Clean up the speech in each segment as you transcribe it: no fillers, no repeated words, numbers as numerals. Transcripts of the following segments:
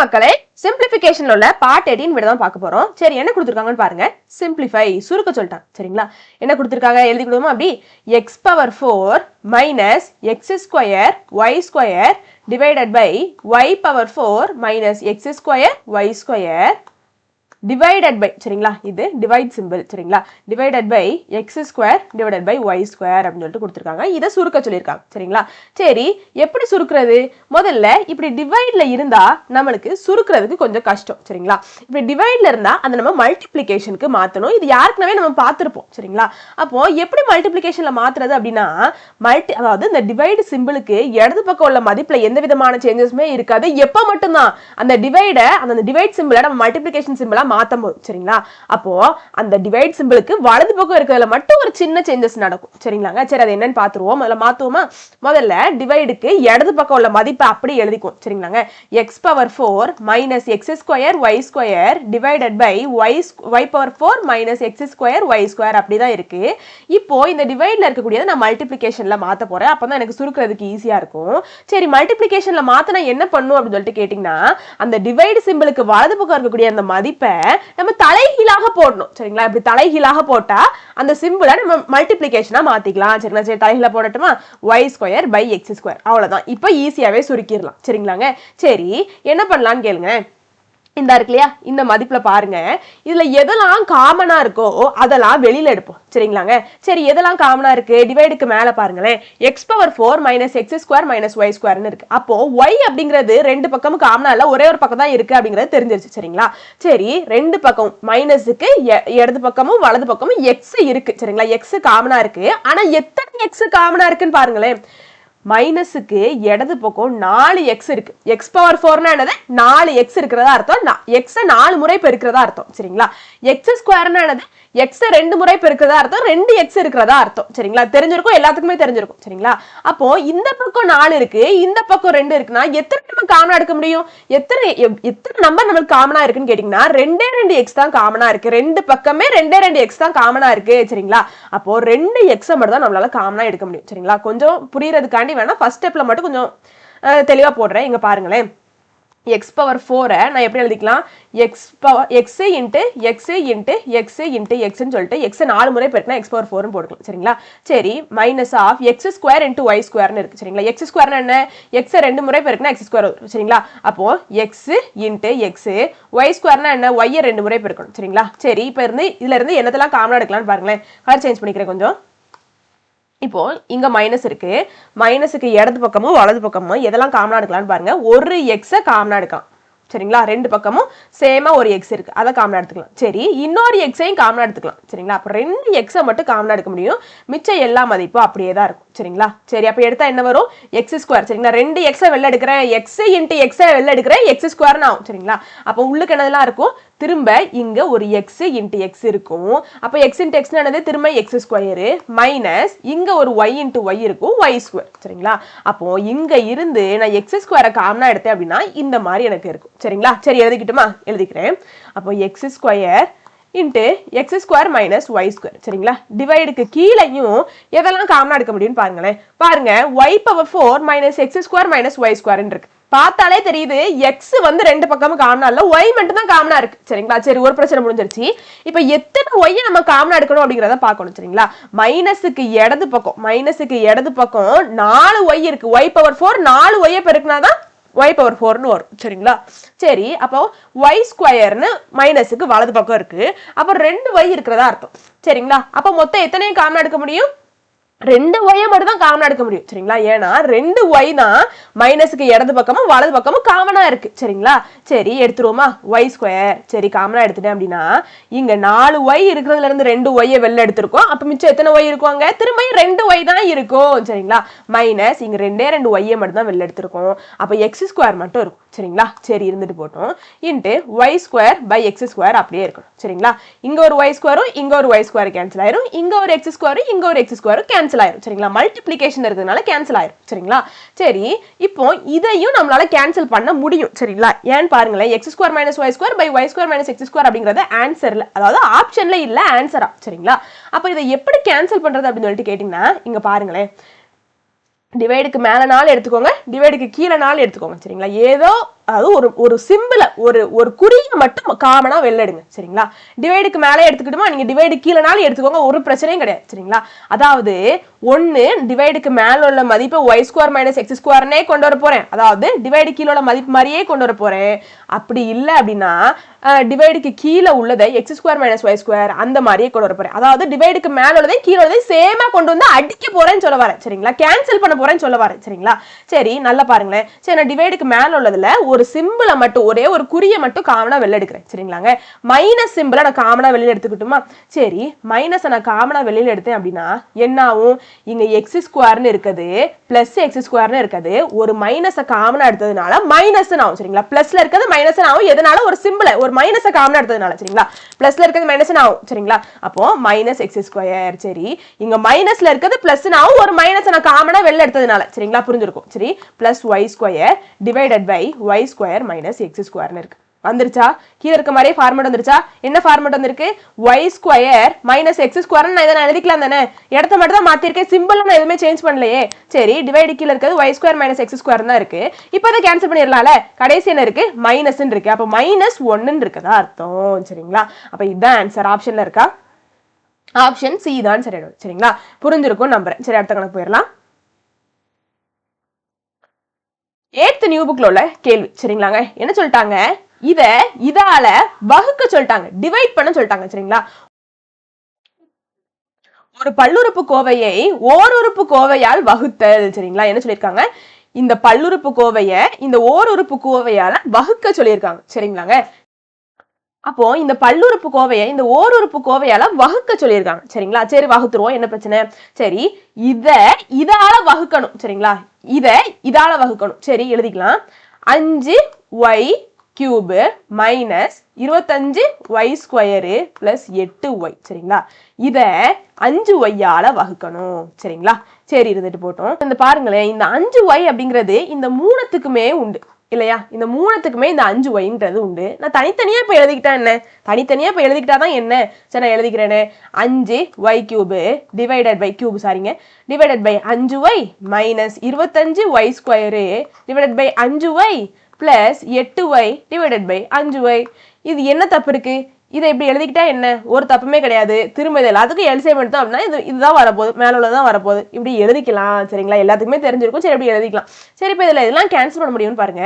மக்களே சிம்பிளிஃபிகேஷன்ல உள்ள பார்ட் 18 விட தான் பார்க்க போறோம். சரி என்ன கொடுத்திருக்காங்கன்னு பாருங்க. சிம்பிளிஃபை சுருக்க சொல்லிட்டான். சரிங்களா? என்ன கொடுத்திருக்காங்க எழுதி கொடுமா அப்படி x⁴ minus x² y² divided by y⁴ minus x² y² divided by சரிங்களா? இது divide symbol சரிங்களா? divided by x² divided by y² அப்படினு சொல்லிட்டு கொடுத்திருக்காங்க. இத சுருக்க சொல்லிருக்காங்க. சரிங்களா? சரி எப்படி சுருக்குறது? முதல்ல இப்படி டிவைட்ல இருந்தா நமக்கு சுருக்குறதுக்கு கொஞ்சம் கஷ்டம். சரிங்களா? இப்படி டிவைட்ல இருந்தா அத நம்ம மல்டிப்ளிகேஷனுக்கு மாத்தணும். இது யாருக்குனவே நம்ம பார்த்திருப்போம். சரிங்களா? அப்போ எப்படி மல்டிப்ளிகேஷன்ல மாத்துறது அப்படினா அதாவது இந்த டிவைட் சிம்பலுக்கு இடது பக்கம் உள்ள மதிப்புல எந்த விதமான சேஞ்சஸ்மே இருக்காது. எப்ப மட்டும் தான் அந்த டிவைட் சிம்பலை நம்ம மல்டிப்ளிகேஷன் சிம்பலா மாத்தும்போது. சரிங்களா? அப்போ அந்த டிவைட் சிம்பலுக்கு வலது பக்கம் இருக்கிறதுல மட்டும் ஒரு சின்ன சேஞ்சஸ் நடக்கும். சரிங்களாங்க? சரி அது என்னன்னு பாத்துருவோம். முதல்ல மாத்துவோமா? முதல்ல டிவைடுக்கு இடது பக்கம் உள்ள மதிப்பை அப்படி எழுதிக்கும். சரிங்களாங்க? x⁴ minus x² y² divided by y⁴ minus x² y² அப்படிதான் இருக்கு. இப்போ இந்த டிவைட்ல இருக்கக்கூடியதை நான் மல்டிப்ளிகேஷன்ல மாத்த போறேன். அப்பதான் எனக்கு சுருக்குறதுக்கு ஈஸியா இருக்கும். சரி மல்டிப்ளிகேஷன்ல மாத்தினா என்ன பண்ணும் அப்படின்னு சொல்லிட்டு கேட்டீங்கன்னா அந்த டிவைட் சிம்பலுக்கு வலது பக்கம் இருக்கக்கூடிய அந்த மதிப்பை நம்ம தலைகீழாக போடணும். சரிங்களா? இப்படி தலைகீழாக போட்டா அந்த சிம்பிளை நம்ம மல்டிப்ளிகேஷனா மாத்திக்கலாம். சரிங்களா? சரி தலைகீழா போடட்டுமா? y² by x². அவ்வளவுதான். இப்போ ஈஸியாவே சுருக்கிடலாம். சரிங்களாங்க? சரி என்ன பண்ணலாம்னு கேளுங்க. இந்த இருக்கு இல்லையா? இந்த மதிப்புல பாருங்க. இதுல எதெல்லாம் காமனா இருக்கோ அதெல்லாம் வெளியில எடுப்போம். சரிங்களாங்க? சரி எதெல்லாம் காமனா இருக்கு? டிவைடுக்கு மேல பாருங்களேன். x⁴ minus x² minus y² இருக்கு. அப்போ y அப்படிங்கிறது ரெண்டு பக்கமும் காமனா இல்ல, ஒரே ஒரு பக்கம் தான் இருக்கு அப்படிங்கிறது தெரிஞ்சிருச்சு. சரிங்களா? சரி ரெண்டு பக்கம் மைனஸுக்கு இடது பக்கமும் வலது பக்கமும் x இருக்கு. சரிங்களா? x காமனா இருக்கு. ஆனா எத்தனை x காமனா இருக்குன்னு பாருங்களேன். மைனஸுக்கு இடது பக்கம் 4x இருக்கு. x⁴ என்னது? 4x இருக்கிறதா அர்த்தம். x 4 முறை பெருக்கிறதா அர்த்தம். சரிங்களா? x² என்னது? x 2 முறை பெருக்கிறதா அர்த்தம். 2x இருக்கிறதா அர்த்தம். சரிங்களா? தெரிஞ்சிருக்கும், எல்லாத்துக்குமே தெரிஞ்சிருக்கும். சரிங்களா? அப்போ இந்த பக்கம் 4 இருக்கு, இந்த பக்கம் 2 இருக்குன்னா எத்தனை நம்ம காமனா எடுக்க முடியும்? எத்தனை நம்பர் நமக்கு காமனா இருக்குன்னு கேட்டீங்கன்னா 2x தான் காமனா இருக்கு. ரெண்டு பக்கமே 2x தான் காமனா இருக்கு. சரிங்களா? அப்போ 2x மட்டும் தான் நம்மளால காமனா எடுக்க முடியும். சரிங்களா? கொஞ்சம் புரியறதுக்காண்டி வேணா ஃபர்ஸ்ட் ஸ்டெப்ல மட்டும் கொஞ்சம் தெளிவா போடுறேன். இங்க பாருங்களேன். x⁴ நான் எப்படி எழுதிக்கலாம்? x into x into x into x ன்னு சொல்லிட்டு x 4 முறை பெருக்கினா x⁴ ன்னு போட்டுக்கலாம். சரிங்களா? சரி minus of x² into y² ன்னு இருக்கு. சரிங்களா? x² என்ன? x 2 முறை பெருக்கினா x². சரிங்களா? அப்போ x into x y² என்ன? y 2 முறை பெருக்கணும். சரிங்களா? சரி இப்போ இதுல இருந்து என்னதெல்லாம் காமனா எடுக்கலாம்னு பாருங்களேன். கலர் சேஞ்ச் பண்ணிக்கிறேன் கொஞ்சம். இப்போ இங்க மைனஸ் இருக்கு. மைனஸுக்கு இடது பக்கமும் வலது பக்கமும் எதெல்லாம் காமனா எடுக்கலாம்னு பாருங்க. ஒரு x காமனா எடுக்கலாம். சரிங்களா? ரெண்டு பக்கமும் சேமா ஒரு x இருக்கு. அதை காமனா எடுத்துக்கலாம். சரி இன்னொரு x-ஐயும் காமனா எடுத்துக்கலாம். சரிங்களா? அப்ப 2x மட்டும் காமனா எடுக்க முடியும். மிச்சம் எல்லா மதிப்பும் அப்படியே தான் இருக்கும். சரிங்களா? சரி அப்ப எடுத்தா என்ன வரும்? x². சரிங்களா? 2x வெளில எடுக்கிறேன். x into x வெளில எடுக்கிறேன். x² ஆகும். சரிங்களா? அப்ப உள்ளுக்கு என்னதெல்லாம் இருக்கும்? திரும்ப இங்க ஒரு x into x இருக்கும். அப்ப x into x என்னது? திரும்ப x² மைனஸ் இங்க ஒரு y into y இருக்கும். y². சரிங்களா? அப்போ இங்க இருந்து நான் x² காமனா எடுத்தேன் அப்படின்னா இந்த மாதிரி எனக்கு இருக்கும். சரிங்களா? சரி எழுதிக்கிட்டுமா? எழுதிக்கிறேன். அப்போ x² into x² minus y². சரிங்களா? டிவைடுக்கு கீழையும் எதெல்லாம் காமனா எடுக்க முடியும்னு பாருங்களேன். பாருங்க y⁴ minus x² minus y² இருக்கு. பார்த்தாலே தெரியுது x வந்து ரெண்டு பக்கமும் காமனா இல்ல, y மட்டும் தான் காமனா இருக்கு. சரிங்களா? சரி ஒரு பிரச்சனை முடிஞ்சிருச்சு. இப்போ எத்தனை y நம்ம காமனா எடுக்கணும் அப்படிங்கறத பார்க்கணும். சரிங்களா? மைனஸுக்கு இடது பக்கம் 4y இருக்கு. y⁴ 4y பெருக்கினாதான் y⁴ ன்னு வரும். சரிங்களா? சரி அப்போ y² மைனஸுக்கு வலது பக்கம் இருக்கு. அப்போ 2y இருக்கிறதா அர்த்தம். சரிங்களா? அப்போ மொத்தம் எத்தனை காமனா எடுக்க முடியும்? 2y மட்டும் தான் காமனா எடுக்க முடியும். சரிங்களா? ஏன்னா 2y தான் மைனஸுக்கு இடது பக்கமும் வலது பக்கமும் காமனா இருக்கு. சரிங்களா? சரி எடுத்துருவோமா? y². சரி காமனா எடுத்துட்டேன் அப்படின்னா இங்க 4y இருக்கிறதுல இருந்து 2y வெளில எடுத்திருக்கோம். அப்ப மிச்சம் எத்தனை y இருக்குவாங்க? திரும்ப 2y தான் இருக்கும். சரிங்களா? மைனஸ் இங்க 2y மட்டும் தான் வெளில எடுத்திருக்கோம். அப்ப x² மட்டும் இருக்கும். சரிங்களா? சரி இருந்துட்டு போட்டோம். இன்ட்டு y² by x² அப்படியே இருக்கணும். சரிங்களா? இங்க ஒரு y² இங்க ஒரு y² கேன்சல் ஆயிரும். இங்க ஒரு x² இங்க ஒரு x² கேன்சல் ஆயிரும். சரிங்களா? மல்டிப்ளிகேஷன் இருக்கிறதுனால கேன்சல் ஆயிரும். சரிங்களா? சரி இப்போ இதையும் நம்மளால கேன்சல் பண்ண முடியும். சரிங்களா? ஏன் பாருங்களேன். x² minus y² by y² minus x² அப்படிங்கறது ஆன்சர்ல, அதாவது ஆப்ஷன்ல இல்ல ஆன்சரா. சரிங்களா? அப்ப இதை எப்படி கேன்சல் பண்றது அப்படின்னு சொல்லிட்டு கேட்டீங்கன்னா இங்க பாருங்களேன். டிவைடுக்கு மேல 4 எடுத்துக்கோங்க, டிவைடுக்கு கீழே 4 எடுத்துக்கோங்க. சரிங்களா? ஏதோ அதாவது ஒரு சிம்பிள ஒரு குறியை மட்டும் காமனா வெளில எடுங்க சரிங்களா. டிவைடுக்கு மேலே எடுத்துக்கிட்டுமா, நீங்க டிவைடு கீழனாலும் எடுத்துக்கோங்க, ஒரு பிரச்சனையும் கிடையாது சரிங்களா. அதாவது ஒன்னு டிவைடுக்கு மேல உள்ள மதிப்பு y ஸ்கொயர் மைனஸ் எக்ஸ் ஸ்கொயர்னே கொண்டு வர போறேன், அதாவது டிவைடு கீழே உள்ள மதிப்பு மாதிரியே கொண்டு வர போறேன். அப்படி இல்லை அப்படின்னா டிவைடுக்கு கீழே உள்ளதை x square minus y square அந்த மாதிரியே கொண்டு வர போறேன். அதாவது டிவைடுக்கு மேல உள்ளதை கீழே உள்ளதை சேமா கொண்டு வந்து அடிக்க போறேன்னு சொல்ல வரேன் சரிங்களா, கேன்சல் பண்ண போறேன்னு சொல்ல வரேன் சரிங்களா. சரி நல்லா பாருங்களேன். சரி நான் டிவைடுக்கு மேல உள்ளதுல ஒரு சிம்பிளை மட்டும், ஒரே ஒரு குறியை மட்டும் காமனா வெளில எடுக்கிறேன் சரிங்களாங்க. மைனஸ் சிம்பிளை நான் காமனா வெளியில எடுத்துக்கிட்டுமா. சரி மைனஸ் நான் காமனா வெளியில எடுத்தேன் அப்படின்னா என்ன ஆகும், இங்க எக்ஸ் ஸ்கொயர்னு இருக்குது பிளஸ் எக்ஸ் ஸ்கொயர்னு இருக்குது, ஒரு மைனஸை காமனா எடுத்ததுனால மைனஸ் ஆகும் சரிங்களா. பிளஸ்ல இருக்கிறது மைனஸ் ஆகும், எதனால ஒரு சிம்பிளை ஒரு மைனஸ் காமனா எடுத்ததுனால சரிங்களா. பிளஸ்ல இருக்கிறது மைனஸ் ஆகும் சரிங்களா. அப்போ மைனஸ் எக்ஸ் ஸ்கொயர். சரி இங்க மைனஸ்ல இருக்கிறது பிளஸ் ஆகும், ஒரு மைனஸ் நான் காமனா வெளில எடுத்ததுனால சரிங்களா, புரிஞ்சிருக்கும். சரி plus y square divided by y square minus x ஸ்கொயர்னு இருக்கு. வந்துருச்சா, கீழே இருக்க மாதிரி ஃபார்மேட் வந்துருச்சா. என்ன ஃபார்மேட் வந்திருக்கு, y square minus X square. நான் இதை எழுதிக்கலாம் தானே, இடத்த மட்டும் தான் மாத்திருக்கேன், சிம்பிள் நான் எதுவுமே சேஞ்ச் பண்ணலையே. சரி டிவைடு கீழே இருக்கிறது y square minus X square தான் இருக்கு. இப்போ அதை கேன்சல் பண்ணிடலாம்ல, கடைசி என்ன இருக்கு மைனஸ் இருக்கு, அப்போ மைனஸ் ஒன்னு இருக்குதா அர்த்தம் சரிங்களா. அப்ப இதுதான் ஆன்சர், ஆப்ஷன்ல இருக்கா, ஆப்ஷன் சி தான் சரி சரிங்களா. புரிஞ்சிருக்கும் நம்புறேன். சரி அடுத்த கணக்கு போயிடலாம். 8th நியூ புக்ல உள்ள கேள்வி சரிங்களாங்க. என்ன சொல்லிட்டாங்க, இதால வகுக்க சொல்லிட்டாங்க, டிவைட் பண்ண சொல்லிட்டாங்க சரிங்களா. ஒரு பல்லுறுப்பு கோவையை ஓருறுப்பு கோவையால் வகுத்தல் சரிங்களா. என்ன சொல்லியிருக்காங்க, இந்த பல்லுறுப்பு கோவையை இந்த ஓருறுப்பு கோவையால வகுக்க சொல்லியிருக்காங்க சரிங்களாங்க. அப்போ இந்த பல்லுறுப்பு கோவையை இந்த ஓருறுப்பு கோவையால வகுக்க சொல்லியிருக்காங்க சரிங்களா. சரி வகுத்துருவோம், என்ன பிரச்சனை. சரி இதால வகுக்கணும் சரிங்களா, இதால வகுக்கணும். சரி எழுதிக்கலாம், 5y cube minus 25y square plus 8y சரிங்களா. இத 5y வகுக்கணும் சரிங்களா. சரி இருந்துட்டு போட்டோம். இந்த பாருங்களேன், இந்த 5y அப்படிங்கிறது இந்த மூணுத்துக்குமே உண்டு இல்லையா, இந்த மூணுத்துக்குமே இந்த 5yன்றது உண்டு. நான் தனித்தனியா இப்ப எழுதிக்கிட்டா என்ன, தனித்தனியா இப்ப எழுதிக்கிட்டாதான் என்ன. சரி நான் எழுதிக்கிறேன்னு, 5y cube divided by cube சாரிங்க divided by 5y minus 25y square divided by 5y plus 8y divided by 5y. இது என்ன தப்பு இருக்கு, இதை இப்படி எழுதிக்கிட்டா என்ன, ஒரு தப்புமே கிடையாது. திரும்ப இது எல்லாத்துக்கும் எல்சிஎம் எடுத்தோம் அப்படின்னா இதுதான் வரப்போகுது, மேல உள்ளதான் வரப்போகுது, இப்படி எழுதிக்கலாம் சரிங்களா. எல்லாத்துக்குமே தெரிஞ்சிருக்கும். சரி இப்படி எழுதிக்கலாம். சரி இப்போ இதுல இதெல்லாம் கேன்சல் பண்ண முடியும்னு பாருங்க.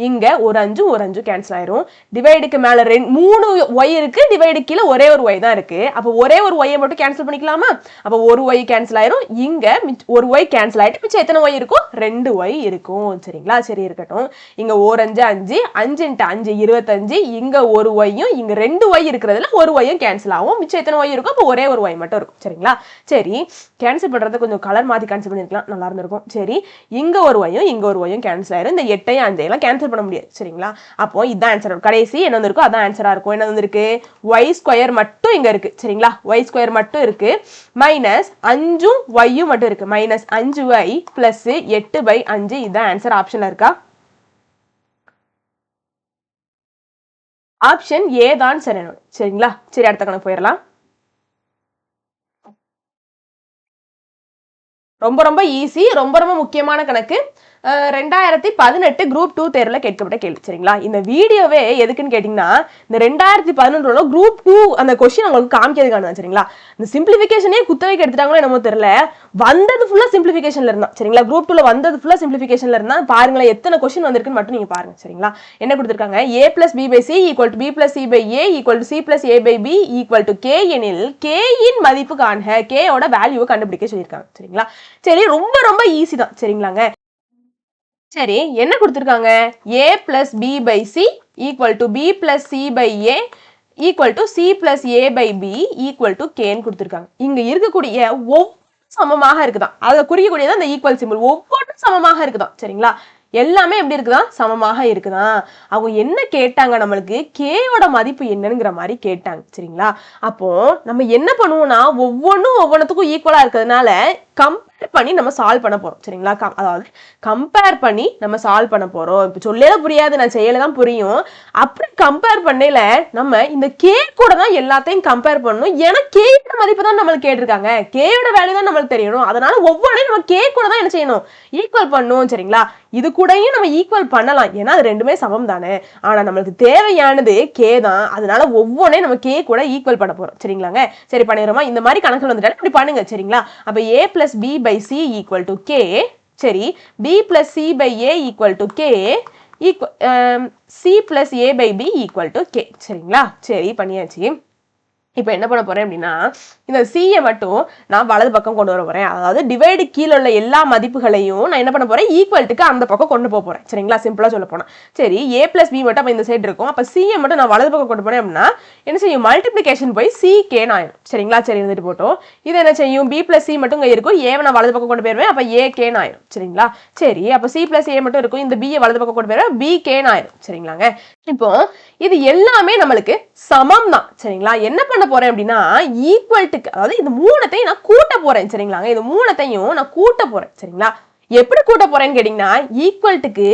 இங்க ஒரு 5 கேன்சல் ஆயிரும். டிவைடுக்கு மேல 3 ஒய் இருக்கு, டிவைடு கீழே ஒரே ஒரு ஒய் தான் இருக்கு. அப்போ ஒரே ஒரு ஒய்யை மட்டும் கேன்சல் பண்ணிக்கலாமா. அப்போ ஒரு ஒய் கேன்சல் ஆயிரும், இங்க ஒரு ஒய் கேன்சல் ஆயிட்டு மிச்சம் எத்தனை ஒய் இருக்கும், 2 ஒய் இருக்கும் சரிங்களா. சரி இருக்கட்டும். இங்க ஒரு 5 5 × 5 25, இங்க ஒரு ஒய்யும் இங்க 2 ஒய் இருக்கிறதுல ஒரு ஒய்யும் கேன்சல் ஆகும், மிச்சம் எத்தனை ஒய் இருக்கும், அப்போ ஒரே ஒரு ஒய் மட்டும் இருக்கும் சரிங்களா. சரி கேன்சல் பண்றது கொஞ்சம் கலர் மாத்தி கேன்சல் பண்ணிருக்கலாம், நல்லா இருந்திருக்கும். சரி இங்க ஒரு ஒய்யும் இங்க ஒரு ஒய்யும் கேன்சல் ஆயிரும், இந்த 8 5 எல்லாம் கேன்சல் பண்ண முடியாது சரிங்களா. அப்போ இதான் ஆன்சர், கடைசி என்ன வந்திருக்கும் அதான் ஆன்சரா இருக்கும். என்ன வந்திருக்கு, y ஸ்கொயர் மட்டும் இங்க இருக்கு சரிங்களா, y ஸ்கொயர் மட்டும் இருக்கு மைனஸ் 5 ஒய்யும் மட்டும் இருக்கு, மைனஸ் 5y பிளஸ் 8/5. இதான் ஆன்சர், ஆப்ஷன்ல இருக்கா, ஆப்ஷன் ஏ தான் சரிங்களா. சரி அடுத்த கணக்கு போயிடலாம். ரொம்ப ரொம்ப ஈஸி, ரொம்ப ரொம்ப முக்கியமான கணக்கு. 2018 குரூப் 2 தேர்வுல கேட்கப்பட்ட கேள்வி சரிங்களா. இந்த வீடியோவே எதுக்குன்னு கேட்டீங்கன்னா, இந்த 2011 குரூப் 2 அந்த கொஸ்டின் உங்களுக்கு காமிக்கிறதுக்கான சரிங்களா. இந்த சிம்பிளிஃபிகேஷனே குத்தவைக்கு எடுத்துட்டாங்களோ என்னமோ தெரியல, வந்தது ஃபுல்லா சிம்பிளிஃபிகேஷன்ல இருந்தா சரிங்களா. குரூப் 2ல வந்தது ஃபுல்லா சிம்பிளிஃபிகேஷன்ல இருந்தா பாருங்களேன் எத்தனை கொஸ்டின் வந்திருக்குன்னு மட்டும் நீங்க பாருங்க சரிங்களா. என்ன கொடுத்திருக்காங்க, a + b / c = b + c / a = c + a / b = k எனில் k இன் மதிப்பு காண்க, k ஓட வேல்யூவை கண்டுபிடிக்க சொல்லியிருக்காங்க சரிங்களா. சரி ரொம்ப ரொம்ப ஈஸி தான் சரிங்களாங்க. சரி என்ன கொடுத்திருக்காங்க, a + b / c = b + c / a = c + a / b = k ன்னு கொடுத்திருக்காங்க. இங்க இருக்கக்கூடிய ஒவ்வொரு சமமாக இருக்குதான், அதை குறிக்கக்கூடியது அந்த ஈக்குவல் சிம்பிள், ஒவ்வொன்றும் சமமாக இருக்குதான் சரிங்களா. எல்லாமே எப்படி இருக்குதான், சமமாக இருக்குதான். அவங்க என்ன கேட்டாங்க, நம்மளுக்கு கேயோட மதிப்பு என்னங்கிற மாதிரி கேட்டாங்க சரிங்களா. அப்போ நம்ம என்ன பண்ணுவோம்னா, ஒவ்வொன்றும் ஒவ்வொன்றுத்துக்கும் ஈக்குவலா இருக்கிறதுனால கம்பேர் பண்ணி நம்ம சால்வ் பண்ண போறோம் சரிங்களா. அதாவது கம்பேர் பண்ணி நம்ம சால்வ் பண்ண போறோம். இப்போ சொல்லல புரியாது, நான் செய்யல தான் புரியும். அப்படி கம்பேர் பண்ணல நம்ம இந்த கே கூட தான் எல்லாத்தையும் கம்பேர் பண்ணணும். ஏன்னா கே யோட மதிப்பு தான் நம்மளுக்கு கேட்டிருக்காங்க, கே யோட வேல்யூ தான் நம்மளுக்கு தெரியணும். அதனால ஒவ்வொன்றையும் நம்ம கே கூட தான் என்ன செய்யணும், ஈக்குவல் பண்ணணும் சரிங்களா. இது கூடயும் நம்ம ஈக்குவல் பண்ணலாம், ஏன்னா அது ரெண்டுமே சமம் தானே. ஆனா நம்மளுக்கு தேவையானது கே தான், அதனால ஒவ்வொன்றையும் நம்ம கே கூட ஈக்குவல் பண்ண போறோம் சரிங்களாங்க. சரி பண்ணிடுறோமா, இந்த மாதிரி கணக்குகள் வந்துட்டாலும் இப்படி பண்ணுங்க சரிங்களா. அப்ப a plus b by c equal to k, சரி b plus c by a equal to k, c plus a by b equal to k சரிங்களா. சரி பண்ணியாச்சு. இப்போ என்ன பண்ண போறேன் அப்படின்னா, இந்த c-யை மட்டும் நான் வலது பக்கம் கொண்டு வர போறேன். அதாவது டிவைடு கீழே உள்ள எல்லா மதிப்புகளையும் நான் என்ன பண்ண போறேன், ஈக்குவல்ட்டுக்கு அந்த பக்கம் கொண்டு போக போறேன் சரிங்களா. சிம்பிளா சொல்ல போனா சரி a plus b மட்டும் அப்ப இந்த சைடு இருக்கும். அப்ப c-யை மட்டும் நான் வலது பக்கம் கொண்டு போனேன் அப்படின்னா என்ன செய்யும், மல்டிப்ளிகேஷன் போய் c k சரிங்களா. சரி இருந்துட்டு போட்டோம். இது என்ன செய்யும், b plus c மட்டும் இங்க இருக்கும், a நான் வலது பக்கம் கொண்டு போயிருவேன், அப்ப a k ஆயிரும் சரிங்களா. சரி அப்ப c plus a மட்டும் இருக்கும், இந்த b-யை வலது பக்கம் கொண்டு போயிருவேன், b k ஆயிரும் சரிங்களாங்க. இப்போ இது எல்லாமே நம்மளுக்கு சமம் தான் சரிங்களா. என்ன பண்ண போறேன் அப்படின்னா ஈக்குவல்ட்டுக்கு, அதாவது இந்த மூணத்தையும் நான் கூட்ட போறேன் சரிங்களாங்க. இந்த மூணத்தையும் நான் கூட்ட போறேன் சரிங்களா. எப்படி கூட்ட போறேன்னு கேட்டீங்கன்னா, ஈக்குவல்ட்டுக்கு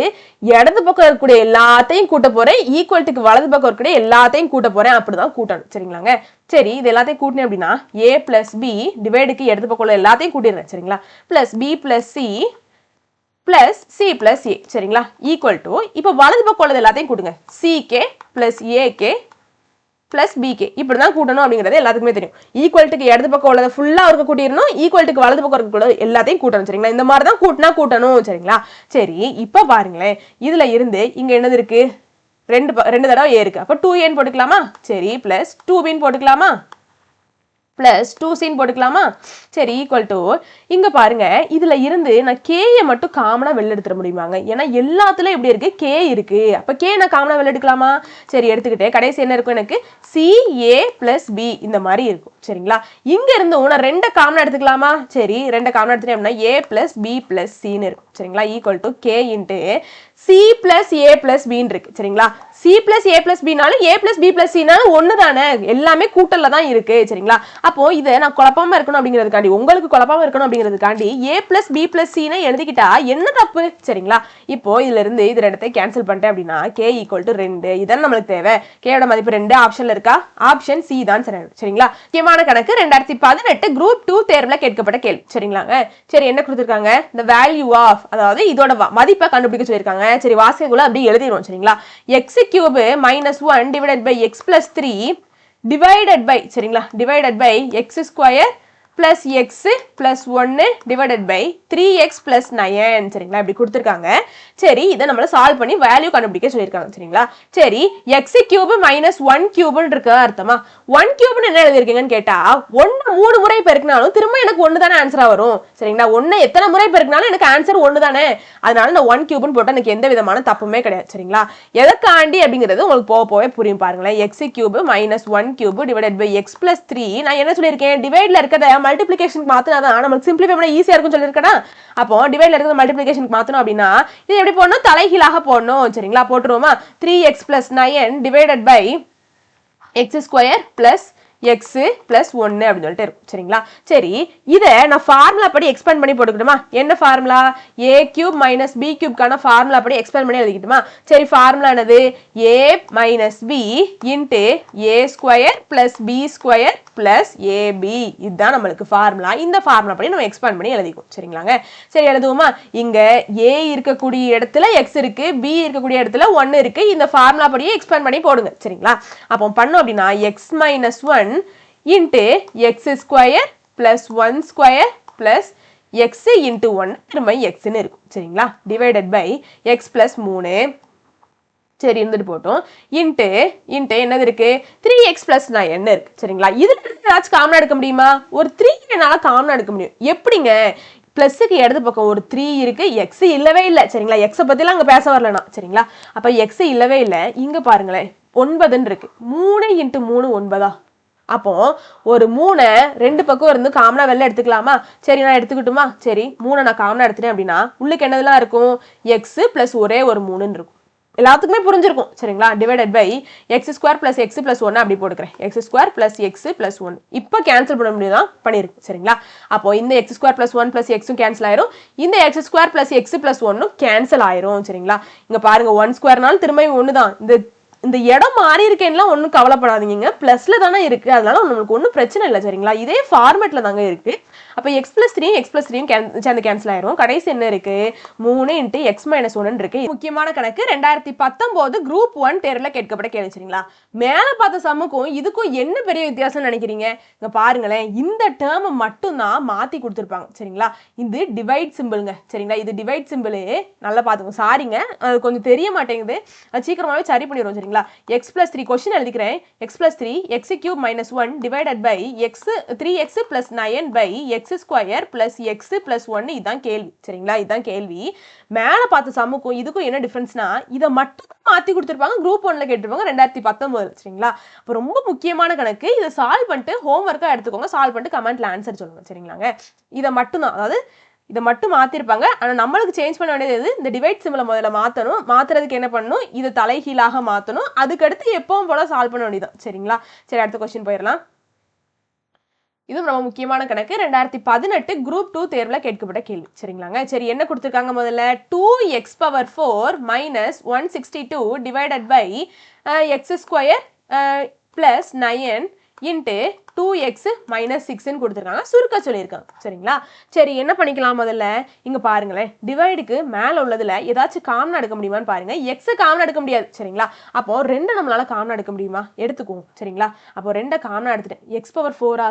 இடது பக்கம் இருக்கக்கூடிய எல்லாத்தையும் கூட்ட போறேன், ஈக்குவல்ட்டுக்கு வலது பக்கம் இருக்கக்கூடிய எல்லாத்தையும் கூட்ட போறேன், அப்படிதான் கூட்டணும் சரிங்களாங்க. சரி இது எல்லாத்தையும் கூட்டினேன் அப்படின்னா a plus b டிவைடுக்கு இடது பக்கம் உள்ள எல்லாத்தையும் கூட்டிடுறேன் சரிங்களா, plus b plus c plus c plus a சரிங்களா, ஈக்குவல் டு இப்போ வலது பக்கம் உள்ளது எல்லாத்தையும் கூட்டுங்க, ck plus ak plus bk இப்படிதான் கூட்டணும் அப்படிங்கிறது எல்லாத்துக்குமே தெரியும். ஈக்குவல்ட்டுக்கு இடது பக்கம் உள்ளதை ஃபுல்லா இருக்க கூட்டிடணும், ஈக்குவல்ட்டுக்கு வலது பக்கம் இருக்க எல்லாத்தையும் கூட்டணும் சரிங்களா. இந்த மாதிரி தான் கூட்டணும் சரிங்களா. சரி இப்போ பாருங்களேன், இதுல இருந்து இங்க என்னது இருக்கு, ரெண்டு தடவை a இருக்கு, அப்ப 2a போட்டுக்கலாமா. சரி பிளஸ் 2b போட்டுக்கலாமா, பிளஸ் 2c போட்டுக்கலாமா. சரி ஈக்குவல் டு இங்க பாருங்க, இதுல இருந்து நான் k-யை மட்டும் காமனா வெளில எடுத்துட முடியுமாங்க, ஏன்னா எல்லாத்துலயும் எப்படி இருக்கு, k இருக்கு. அப்ப k நான் காமனா வெளில எடுக்கலாமா. சரி எடுத்துக்கிட்டே கடைசி என்ன இருக்கும், எனக்கு ca plus b இந்த மாதிரி இருக்கும் சரிங்களா. இங்க இருந்து நான் ரெண்டை காமனா எடுத்துக்கலாமா. சரி ரெண்டை காமனா எடுத்துட்டேன் அப்படின்னா a plus b plus c ன்னு இருக்கும் சரிங்களா, equal to k into c plus a plus b இருக்கு சரிங்களா. c plus a plus b நாலும் a plus b plus c நாலும் ஒண்ணு தானே, எல்லாமே கூட்டல்ல தான் இருக்கு சரிங்களா. அப்போ இதை நான் குழப்பமா இருக்கணும் அப்படிங்கிறதுக்காண்டி, உங்களுக்கு குழப்பமா இருக்கணும் அப்படிங்கிறதுக்காண்டி a plus b plus c ன்னு எழுதிக்கிட்டா என்ன தப்பு சரிங்களா. இப்போ இதுல இருந்து இது ரெண்டத்தை கேன்சல் பண்ணிட்டேன் அப்படின்னா k ஈக்குவல் டு 2, இதான் நம்மளுக்கு தேவை. k யோட மதிப்பு 2, ஆப்ஷன்ல இருக்கா, ஆப்ஷன் சி தான் சரிங்களா. முக்கியமான கணக்கு 2018 குரூப் 2 தேர்வுல கேட்கப்பட்ட கேள்வி சரிங்களாங்க. சரி என்ன கொடுத்திருக்காங்க, the value of, அதாவது இதோட மதிப்பை கண்டுபிடிக்க சொல்லியிருக்காங்க. சரி வாசிக்குள்ள அப்படி எழுதிடுவோம் சரிங்களா. x cube minus 1 divided by x plus 3 divided by சரிங்களா, divided by x square plus x plus 1 divided by 3x plus 9 சரிங்களா, இப்படி கொடுத்திருக்காங்க. சரி இதை நம்மள சால்வ் பண்ணி வேல்யூ கண்டுபிடிக்க சொல்லியிருக்காங்க சரிங்களா. சரி x cube minus 1 cube இருக்க அர்த்தமா, 1 cube என்ன எழுதிருக்கீங்கன்னு கேட்டா 1 3 முறை பெருக்கினாலும் திரும்ப எனக்கு 1 தானே ஆன்சரா வரும் சரிங்களா. 1 எத்தனை முறை பெருக்கினாலும் எனக்கு ஆன்சர் 1 தானே, அதனால நான் 1 cube போட்டா எனக்கு எந்த விதமான தப்புமே கிடையாது சரிங்களா. எதற்காண்டி அப்படிங்கிறது உங்களுக்கு போகவே புரியும் பாருங்களேன். x cube minus 1 cube divided by x plus 3, நான் என்ன சொல்லியிருக்கேன், டிவைட்ல இருக்கத மல்டிப்ளிகேஷனுக்கு மாத்தினாதான் நமக்கு சிம்பிளிஃபை பண்ண ஈஸியா இருக்கும்னு சொல்லியிருக்கேனா. அப்போ டிவைட்ல இருக்கிற மல்டிப்ளிகேஷனுக்கு மாத்தணும் அப்படின்னா இது எப்படி போடணும், தலைகீழாக போடணும் சரிங்களா. போட்டுருவோமா, 3x plus 9 divided by x square plus x plus 1 அப்படின்னு சொல்லிட்டு இருக்கும் சரிங்களா. சரி இதை நான் ஃபார்முலா படி எக்ஸ்பேண்ட் பண்ணி போட்டுக்கிட்டுமா, என்ன formula, a cube minus b cube கான ஃபார்முலா படி எக்ஸ்பேண்ட் பண்ணி எழுதிக்கிட்டுமா. சரி ஃபார்முலா என்னது, a minus b into a square plus b square plus ab, இதுதான் நம்மளுக்கு ஃபார்முலா. இந்த ஃபார்முலா படி நம்ம எக்ஸ்பேண்ட் பண்ணி எழுதிக்குவோம் சரிங்களாங்க. சரி எழுதுவோமா, இங்க a இருக்கக்கூடிய இடத்துல x இருக்கு, b இருக்கக்கூடிய இடத்துல 1 இருக்கு, இந்த ஃபார்முலா படியே எக்ஸ்பேண்ட் பண்ணி போடுங்க சரிங்களா. அப்போ பண்ணோம் அப்படின்னா x minus 1 into x square plus 1 square plus x into 1 திரும்ப x ன்னு இருக்கும் சரிங்களா, டிவைடட் பை x plus 3 சரி இருந்துட்டு போட்டோம், இன்ட்டு என்னது இருக்கு, 3x plus 9 இருக்கு சரிங்களா. இதுல ஏதாச்சும் காமனா எடுக்க முடியுமா, ஒரு 3 என்னால காமனா எடுக்க முடியும். எப்படிங்க, பிளஸுக்கு இடது பக்கம் ஒரு 3 இருக்கு, எக்ஸ் இல்லவே இல்லை சரிங்களா. எக்ஸை பத்திலாம் அங்க பேச வரலனா சரிங்களா. அப்ப எக்ஸ் இல்லவே இல்லை, இங்க பாருங்களேன் 9 இருக்கு, 3 into 3 9. அப்போ ஒரு 3 ரெண்டு பக்கம் இருந்து காமனா வெளில எடுத்துக்கலாமா. சரி நான் எடுத்துக்கிட்டுமா, சரி 3 நான் காமனா எடுத்துட்டேன் அப்படின்னா உள்ளுக்கு என்னதெல்லாம் இருக்கும், எக்ஸ் பிளஸ் ஒரே ஒரு 3 இருக்கும் எல்லாத்துக்குமே புரிஞ்சிருக்கும் சரிங்களா. Divided by x square plus x plus ஒன்று அப்படி போட்டுக்கிறேன். X square plus x plus one இப்போ கேன்சல் பண்ண முடியுதான் பண்ணியிருக்கு சரிங்களா. அப்போ இந்த x square plus one plus எக்ஸும் கேன்சல் ஆயிரும், இந்த x square plus x plus ஒன்னும் கேன்சல் ஆயிரும் சரிங்களா. இங்க பாருங்க ஒன் ஸ்கொயர்னாலும் திரும்ப ஒன்று தான். இந்த இடம் மாறி இருக்கேன்னா ஒன்றும் கவலைப்படாதீங்க, பிளஸ்ல தானே இருக்கு, அதனால நம்மளுக்கு ஒன்றும் பிரச்சனை இல்லை சரிங்களா. இதே ஃபார்மேட்ல தாங்க இருக்கு. அப்போ எக்ஸ் பிளஸ் த்ரீ சேர்ந்து கேன்சல் ஆயிரும். கடைசி என்ன இருக்கு 3 × x - 1 இருக்கு. முக்கியமான கணக்கு 2019 குரூப் 1 தேர்வுல கேட்கப்பட்ட கேள்வி சரிங்களா. மேல பார்த்த சம்முக்கும் இதுக்கும் என்ன பெரிய வித்தியாசம் நினைக்கிறீங்க? இங்க பாருங்களேன், இந்த டேர்ம் மட்டும் தான் மாத்தி கொடுத்துருப்பாங்க சரிங்களா. இது டிவைட் சிம்பிள்ங்க சரிங்களா. இது டிவைட் சிம்பிள் நல்லா பார்த்துக்கோங்க. சாரிங்க அது கொஞ்சம் தெரிய மாட்டேங்குது, அது சீக்கிரமாவே சரி பண்ணிடுவோம் சரிங்களா. x + 3 கொஸ்டின் எழுதிக்கிறேன். x + 3 x³ - 1 divided by 3x + 9 by x square plus x plus ஒன்னு. இதுதான் கேள்வி சரிங்களா. இதுதான் கேள்வி. மேல பார்த்த சம்முக்கும் இதுக்கும் என்ன டிஃபரன்ஸ்னா இதை மட்டும் மாத்தி கொடுத்துருப்பாங்க. குரூப் 1ல கேட்டிருப்பாங்க 2019 சரிங்களா. அப்போ ரொம்ப முக்கியமான கணக்கு. இதை சால்வ் பண்ணிட்டு ஹோம்ஒர்க்கா எடுத்துக்கோங்க. சால்வ் பண்ணிட்டு கமெண்ட்ல ஆன்சர் சொல்லுங்க சரிங்களாங்க. இதை மட்டும் தான், அதாவது இதை மட்டும் மாத்திருப்பாங்க. ஆனா நம்மளுக்கு சேஞ்ச் பண்ண வேண்டியது இந்த டிவைட் சிம்பிளை முதல்ல மாத்தணும். மாத்துறதுக்கு என்ன பண்ணணும், இது தலைகீழாக மாத்தணும். அதுக்கடுத்து எப்பவும் போல சால்வ் பண்ண வேண்டியதான் சரிங்களா. சரி அடுத்த கொஸ்டின் போயிடலாம். இதுவும் ரொம்ப முக்கியமான கணக்கு. 2018 குரூப் 2 தேர்வுல கேட்கப்பட்ட கேள்வி சரிங்களாங்க. சரி என்ன கொடுத்துருக்காங்க முதல்ல 2x⁴ - 162 divided by x² + 9 × 2x - 6 கொடுத்துருக்காங்க. சுருக்க சொல்லியிருக்காங்க சரிங்களா. சரி என்ன பண்ணிக்கலாம் முதல்ல, இங்க பாருங்களேன், டிவைடுக்கு மேல உள்ளதுல ஏதாச்சும் காமன் எடுக்க முடியுமான்னு பாருங்க. எக்ஸ் காமன் எடுக்க முடியாது சரிங்களா. அப்போ 2 நம்மளால காமன் எடுக்க முடியுமா, எடுத்துக்குவோம் சரிங்களா. அப்போ 2 காமன் எடுத்துட்டேன். x⁴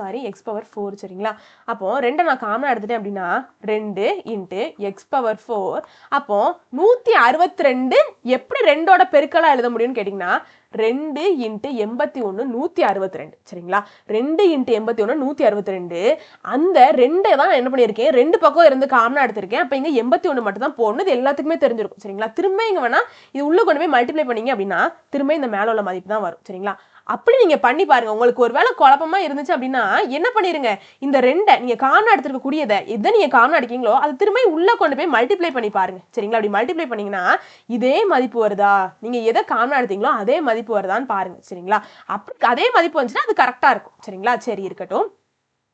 சாரி x⁴ சரிங்களா. அப்போ 2 நான் காமன் எடுத்துட்டேன் அப்படின்னா 2 × x⁴. அப்போ 162 எப்படி 2ஓட பெருக்கலா எழுத முடியும்னு கேட்டீங்கன்னா 2 × 81 162 சரிங்களா. 2 × 81 162. அந்த 2 தான் என்ன பண்ணியிருக்கேன், 2 பக்கம் இருந்து காமனா எடுத்திருக்கேன். அப்ப இங்க 81 மட்டும் தான் போடணும். இது எல்லாத்துக்குமே தெரிஞ்சிருக்கும் சரிங்களா. திரும்ப இங்க வேணா இது உள்ள கொண்டு போய் மல்டிப்ளை பண்ணீங்க அப்படின்னா திரும்ப இந்த மேல உள்ள மதிப்பு தான் வரும் சரிங்களா. அப்படி நீங்க பண்ணி பாருங்க. உங்களுக்கு ஒருவேளை குழப்பமா இருந்துச்சு அப்படின்னா என்ன பண்ணிருங்க, இந்த 2 நீங்க காமனா எடுத்துக்க கூடியதை எதை நீங்க காமனா எடுக்கீங்களோ அது திரும்ப உள்ள கொண்டு போய் மல்டிப்ளை பண்ணி பாருங்க சரிங்களா. அப்படி மல்டிப்ளை பண்ணீங்கன்னா இதே மதிப்பு வருதா, நீங்க எதை காமனா எடுத்தீங்களோ அதே மதிப்பு வருதான்னு பாருங்க சரிங்களா. அப்படி அதே மதிப்பு வந்துச்சுன்னா அது கரெக்டா இருக்கும் சரிங்களா. சரி இருக்கட்டும்.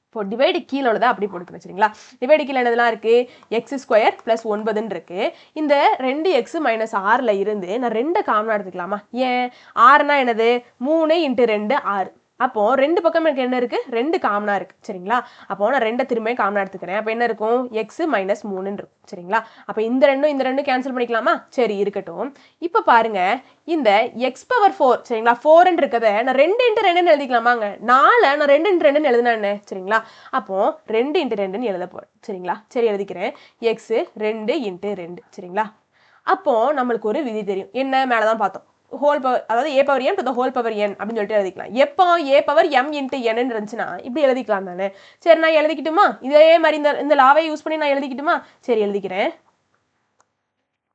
இப்போ டிவைடு கீழே உள்ளதை அப்படி போட்டுக்கணும் சரிங்களா. டிவைடு கீழே என்னதெல்லாம் இருக்கு, x² + 9 இருக்கு. இந்த 2x - 6ல இருந்து நான் 2 காமனா எடுத்துக்கலாமா. ஏன் 6னா என்னது 3 × 2 6. அப்போ 2 பக்கம் எனக்கு என்ன இருக்கு, 2 காமனா இருக்கு சரிங்களா. அப்போ நான் 2 திரும்ப காமனா எடுத்துக்கிறேன். அப்போ என்ன இருக்கும் x - 3 இருக்கும் சரிங்களா. அப்ப இந்த 2 கேன்சல் பண்ணிக்கலாமா. சரி இருக்கட்டும். இப்ப பாருங்க இந்த x⁴ சரிங்களா 4 இருக்கதை நான் 2 × 2 எழுதிக்கலாமாங்க. 4 நான் 2 × 2 எழுதினா என்ன சரிங்களா. அப்போ 2 × 2 எழுத போறேன் சரிங்களா. சரி எழுதிக்கிறேன். x 2 × 2 சரிங்களா. அப்போ நம்மளுக்கு ஒரு விதி தெரியும். என்ன மேலதான் பார்த்தோம், ஹோல் பவர், அதாவது a⁴m to the whole power n அப்படின்னு சொல்லிட்டு எழுதிக்கலாம். எப்போ a⁴m × n இருந்துச்சுன்னா இப்படி எழுதிக்கலாம் தானே. சரி நான் எழுதிக்கிட்டுமா, இதே மாதிரி இந்த லாவை யூஸ் பண்ணி நான் எழுதிக்கிட்டுமா. சரி எழுதிக்கிறேன்.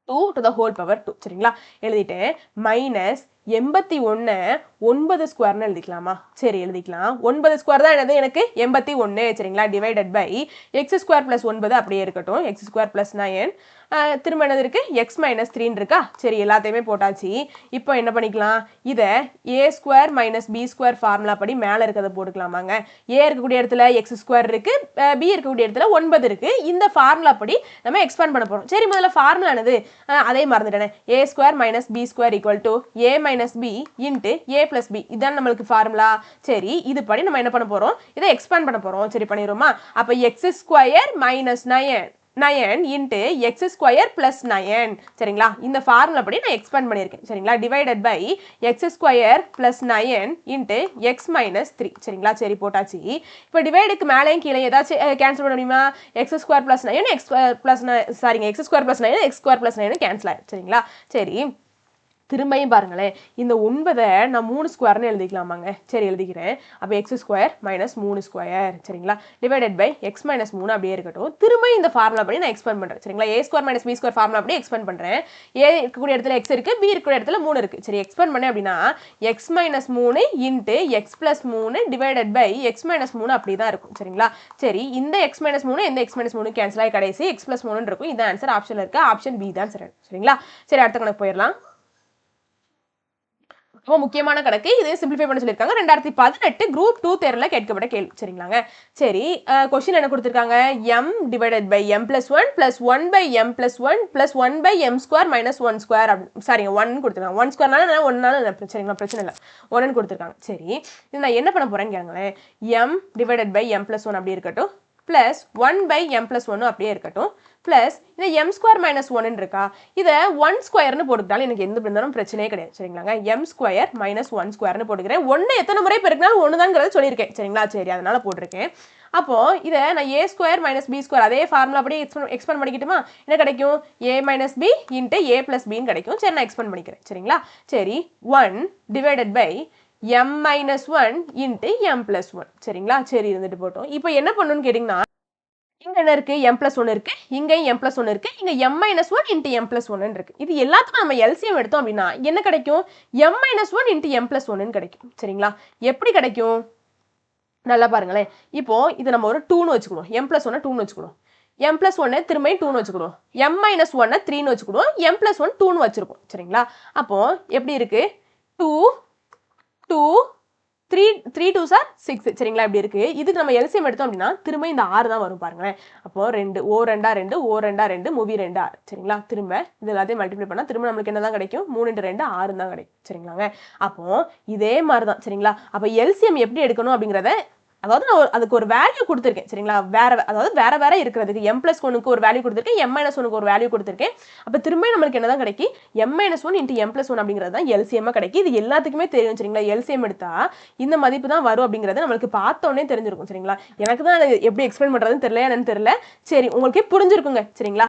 2 to the whole power 2 சரிங்களா. எழுதிட்டேன். மைனஸ் 81 9 ஸ்கொயர்னு எழுதிக்கலாமா. சரி எழுதிக்கலாம். 9 ஸ்கொயர் தான் என்னது எனக்கு 81 சரிங்களா. டிவைடட் பை x² + 9 அப்படியே இருக்கட்டும். x² + 9 திரும்ப என்னது இருக்கு x - 3 இருக்கா. சரி எல்லாத்தையுமே போட்டாச்சு. இப்போ என்ன பண்ணிக்கலாம், இதை a² - b² ஃபார்முலா படி மேல இருக்கிறத போட்டுக்கலாமாங்க. a இருக்கக்கூடிய இடத்துல x² இருக்கு, b இருக்கக்கூடிய இடத்துல 9 இருக்கு. இந்த ஃபார்முலா படி நம்ம எக்ஸ்பேண்ட் பண்ண போறோம். சரி முதல்ல ஃபார்முலா என்னது, அதே மறந்துட்டேன். a² - b² = a - b × a + b. இதான் நம்மளுக்கு ஃபார்முலா. சரி இது படி நம்ம என்ன பண்ண போறோம், இதை எக்ஸ்பேண்ட் பண்ண போறோம். சரி பண்ணிடுவோமா. அப்ப x² - 9 × x² + 9 சரிங்களா. இந்த ஃபார்முலா படி நான் எக்ஸ்பேண்ட் பண்ணியிருக்கேன் சரிங்களா. டிவைடட் பை x² + 9 × x - 3 சரிங்களா. சரி போட்டாச்சு. இப்போ டிவைடுக்கு மேலேயும் கீழே ஏதாச்சும் கேன்சல் பண்ண முடியுமா. x² + 9 x² + 9 x² + 9 கேன்சல் ஆயிடும் சரிங்களா. சரி திரும்பியும் பாருங்களேன், இந்த 9 நான் 3 ஸ்கொயர்னு எழுதிக்கலாமாங்க? சரி எழுதிக்கிறேன். அப்போ எக்ஸ் ஸ்கொயர் மைனஸ் 3 ஸ்கொயர் சரிங்களா, டிவைடட் பை எக்ஸ் மைனஸ் 3 அப்படியே இருக்கட்டும். திரும்ப இந்த ஃபார்முலா படி நான் எக்ஸ்பெண்ட் பண்ணுறேன் சரிங்களா. A square minus b square formula படி எக்ஸ்பெண்ட் பண்ணுறேன். ஏ இருக்கக்கூடிய இடத்துல எக்ஸ் இருக்குது, பி இருக்கக்கூடிய இடத்துல 3 இருக்குது. சரி எக்ஸ்பெண்ட் பண்ணேன் அப்படின்னா x minus 3 into x plus 3 divided by x minus 3 அப்படி தான் இருக்கும் சரிங்களா. சரி இந்த எக்ஸ் மைனஸ் 3 இந்த எக்ஸ் மைனஸ் 3 கேன்சல் ஆகி கடைசி எக்ஸ் ப்ளஸ் 3 இருக்கும். இதான் ஆன்சர் ஆப்ஷனில் இருக்கு. ஆப்ஷன் பி தான் சரி சரிங்களா. சரி அடுத்த கணக்கு போயிடலாம். ரொம்ப முக்கியமான கணக்கு, இது சிம்பிளிஃபை பண்ண சொல்லியிருக்காங்க. 2018 குரூப் 2 தேர்வில் கேட்கப்பட்ட கேள்வி சரிங்களாங்க. சரி கொஸ்டின் என்ன கொடுத்துருக்காங்க, m divided by m plus 1 plus 1 by m plus 1 plus 1 by m square minus 1 square சாரிங்க 1 கொடுத்துருக்காங்க. 1 ஸ்கொயர்னால 1 சரிங்களா, பிரச்சனை இல்லை 1 கொடுத்துருக்காங்க. சரி இது நான் என்ன பண்ண போறேன்னு கேளுங்களேன், m divided by m plus 1 அப்படி இருக்கட்டும், பிளஸ் 1 பை m பிளஸ் 1 அப்படியே இருக்கட்டும், பிளஸ் இந்த m ஸ்கொயர் மைனஸ் 1 இருக்கா, இதை 1 ஸ்கொயர்னு போட்டுக்கிட்டாலும் எனக்கு எந்த இருந்தாலும் பிரச்சனையே கிடையாது சரிங்களாங்க. m ஸ்கொயர் மைனஸ் 1 ஸ்கொயர்னு போட்டுக்கிறேன். 1 எத்தனை முறை பெருக்கினாலும் 1 தான்ங்கிறத சொல்லியிருக்கேன் சரிங்களா. சரி அதனால போட்டிருக்கேன். அப்போ இதை நான் a square minus b square அதே ஃபார்முலா அப்படியே எக்ஸ்பெண்ட் பண்ணிக்கிட்டுமா, என்ன கிடைக்கும், a minus b into a plus பின்னு கிடைக்கும். சரி நான் எக்ஸ்பெண்ட் பண்ணிக்கிறேன் சரிங்களா. சரி 1 divided by m minus 1 into m plus 1 சரிங்களா. சரி இருந்துட்டு போட்டோம். இப்போ என்ன பண்ணணும்னு கேட்டிங்கன்னா, இங்க என்ன இருக்கு, m பிளஸ் 1 இருக்கு, இங்கேயும் m பிளஸ் 1 இருக்கு, இங்க m minus 1 into m plus 1 இருக்கு. இது எல்லாத்துக்கும் நம்ம எல்சிஎம் எடுத்தோம் அப்படின்னா என்ன கிடைக்கும், m minus 1 into m plus 1 கிடைக்கும் சரிங்களா. எப்படி கிடைக்கும் நல்லா பாருங்களேன். இப்போ இது நம்ம ஒரு 2ன்னு வச்சுக்கணும், m பிளஸ் 1 2ன்னு வச்சுக்கணும், m பிளஸ் 1 திரும்பியும் 2ன்னு வச்சுக்கணும், m மைனஸ் 1 3ன்னு வச்சுக்கணும், m பிளஸ் 1 2ன்னு வச்சிருக்கோம் சரிங்களா. அப்போ எப்படி இருக்கு, 2 2 3 2s are 6 சரிங்களா. இப்படி இருக்கு. இதுக்கு நம்ம எல்சிஎம் எடுத்தோம் அப்படின்னா திரும்ப இந்த 6 தான் வரும் பாருங்களேன். அப்போ 2 ஓ 2 2 ஓ 2 2 மூவி 2 6 சரிங்களா. திரும்ப இது எல்லாத்தையும் மல்டிப்ளை பண்ணா திரும்ப நம்மளுக்கு என்ன தான் கிடைக்கும், 3 × 2 6 தான் கிடைக்கும் சரிங்களாங்க. அப்போ இதே மாதிரி தான் சரிங்களா. அப்போ எல்சிஎம் எப்படி எடுக்கணும் அப்படிங்கிறத, அதாவது நான் அதுக்கு ஒரு வேல்யூ கொடுத்துருக்கேன் சரிங்களா. அதாவது வேற இருக்கிறதுக்கு m பிளஸ் 1க்கு ஒரு வேல்யூ கொடுத்துருக்கேன், m மைனஸ் 1க்கு ஒரு வேல்யூ கொடுத்துருக்கேன். அப்போ திரும்ப நம்மளுக்கு என்னதான் கிடைக்கும், m minus 1 into m plus 1 அப்படிங்கிறது தான் எல்சிஎம் கிடைக்கும். இது எல்லாத்துக்குமே தெரியும் சரிங்களா. எல்சிஎம் எடுத்தா இந்த மதிப்பு தான் வரும் அப்படிங்கிறது நம்மளுக்கு பார்த்தோன்னே தெரிஞ்சிருக்கும் சரிங்களா. எனக்கு தான் எப்படி எக்ஸ்பிளைன் பண்றதுன்னு தெரியல, என்னன்னு தெரியல. சரி உங்களுக்கே புரிஞ்சிருக்குங்க சரிங்களா.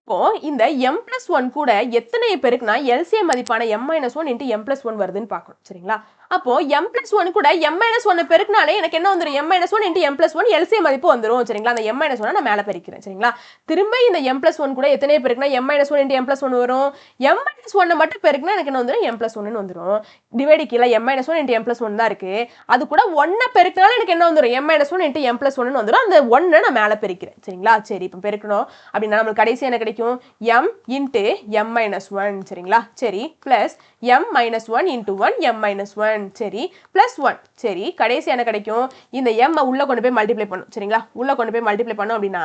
இப்போ இந்த m பிளஸ் 1 கூட எத்தனை பெருக்குனா எல்சிஎம் மதிப்பான m minus 1 into m plus 1 வருதுன்னு பார்க்கணும் சரிங்களா. அப்போ m பிளஸ் 1 கூட m மைனஸ் 1 பெருக்கினாலே எனக்கு என்ன வந்துடும், m minus 1 into m plus 1 LCM மதிப்பு வந்துடும் சரிங்களா. அந்த m மைனஸ் 1 நான் மேலே பெருக்கிறேன் சரிங்களா. திரும்ப இந்த m பிளஸ் 1 கூட எத்தனை பெருக்குனா m minus 1 into m plus 1 வரும், m மைனஸ் 1 மட்டும் பெருக்குனா எனக்கு என்ன வந்துடும், m பிளஸ் 1 வந்துடும். டிவைடு கீழே m minus 1 into m plus 1 தான் இருக்கு, அது கூட 1 பெருக்கினாலும் எனக்கு என்ன வந்துடும், m minus 1 into m plus 1 வந்துடும். அந்த 1 நான் மேலே பெருக்கிறேன் சரிங்களா. சரி இப்போ பெருக்கணும் அப்படின்னா நம்மளுக்கு கடைசி என்ன கிடைக்கும், m இன்ட்டு m மைனஸ் 1 சரிங்களா. சரி plus m minus 1 into 1 m minus 1 சரி பிளஸ் 1 சரி கடைசி என்ன கிடைக்கும், இந்த m உள்ள கொண்டு போய் மல்டிப்ளை பண்ணும் சரிங்களா. உள்ள கொண்டு போய் மல்டிப்ளை பண்ணோம் அப்படின்னா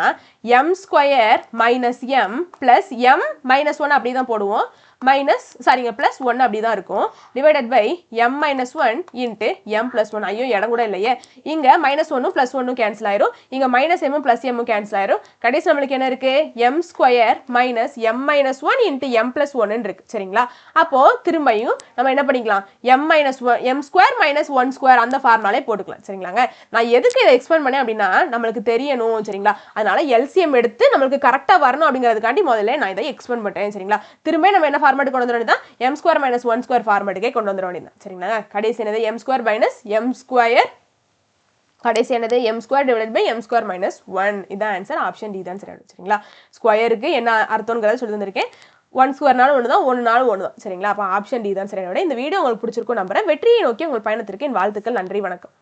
m square minus m plus m minus 1 அப்படி தான் போடுவோம், மைனஸ் சாரிங்க பிளஸ் 1 அப்படி தான் இருக்கும், divided by m minus 1 into m plus 1. ஐயோ இடம் கூட இல்லையே, இங்க மைனஸ் 1 பிளஸ் 1 கேன்சல் ஆயிரும், இங்க minus m plus m cancel ஆயிரும். கடைசி நம்மளுக்கு என்ன இருக்கு, m square minus m minus 1 into m plus 1 இருக்கு சரிங்களா. அப்போ திரும்பியும் நம்ம என்ன பண்ணிக்கலாம், m minus 1 m square minus 1 square அந்த ஃபார்முலாலே போட்டுக்கலாம் சரிங்களாங்க. நான் எதுக்கு இதை எக்ஸ்பிளைன் பண்ணேன் அப்படின்னா நம்மளுக்கு தெரியணும் சரிங்களா. அதனால எல்சிஎம் எடுத்து நம்மளுக்கு கரெக்டா வரணும் அப்படிங்கிறதுக்காண்டி முதல்ல நான் இதை எக்ஸ்பிளைன் பண்ணிட்டேன் சரிங்களா. திரும்ப நம்ம என்ன ஃபார்மேட் கொண்டு வந்துட வேண்டியதான், m ஸ்கொயர் மைனஸ் 1 ஸ்கொயர் ஃபார்மேட்டுக்கே கொண்டு வந்துட வேண்டியதான் சரிங்களா. கடைசி என்னது, m square minus m square, கடைசி என்னது m square divided by m square minus 1. இதான் ஆன்சர், ஆப்ஷன் டி தான் சரிங்களா. ஸ்கொயருக்கு என்ன அர்த்தம்ங்கிறத சொல்லி தந்திருக்கேன். 1 ஸ்கொயர்னாலும் 1 தான், 1னாலும் 1 தான் சரிங்களா. அப்போ ஆப்ஷன் டி தான் சரியான. இந்த வீடியோ உங்களுக்கு பிடிச்சிருக்கும் நம்புறேன். வெற்றியை நோக்கி உங்கள் பயணத்திற்கு என் வாழ்த்துக்கள். நன்றி, வணக்கம்.